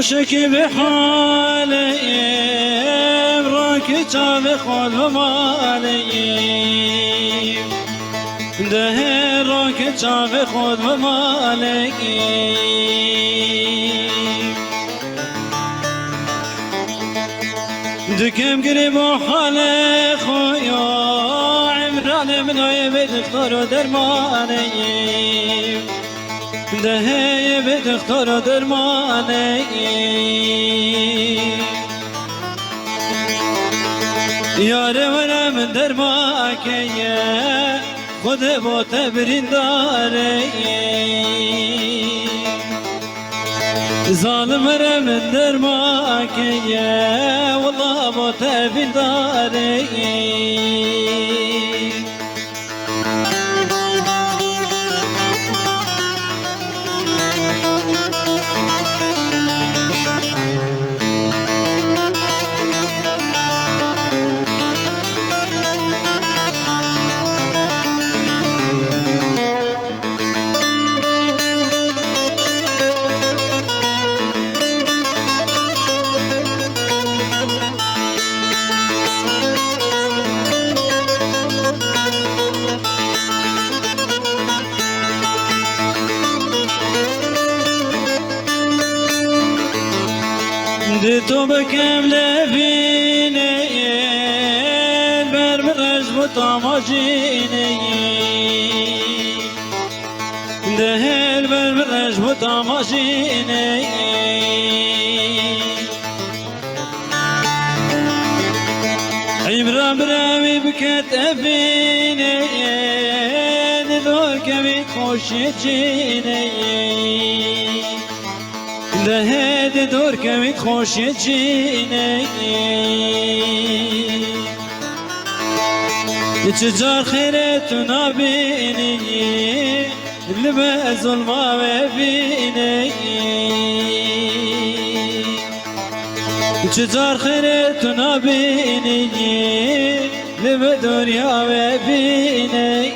شکی به حالیم را که چاو خود بمالیم ده را که چاو خود بمالیم دکم گری با حال خویا عمران منای به دختر و درمانیم دهی به دختر و درمانیم یاره ورم درمانکیه خود با تبرین داریم ظالم ورم درمانکیه والله با تبرین داریم تو بکم لبینه برمرش بطاماجینه دهل برمرش بطاماجینه عمران براوی بکت افینه دور کمی خوشی چینه دهد دور کمی خوشی چینه چجار خیرتو نبینی لبه ظلما ببینی چجار خیرتو نبینی لبه دنیا ببینی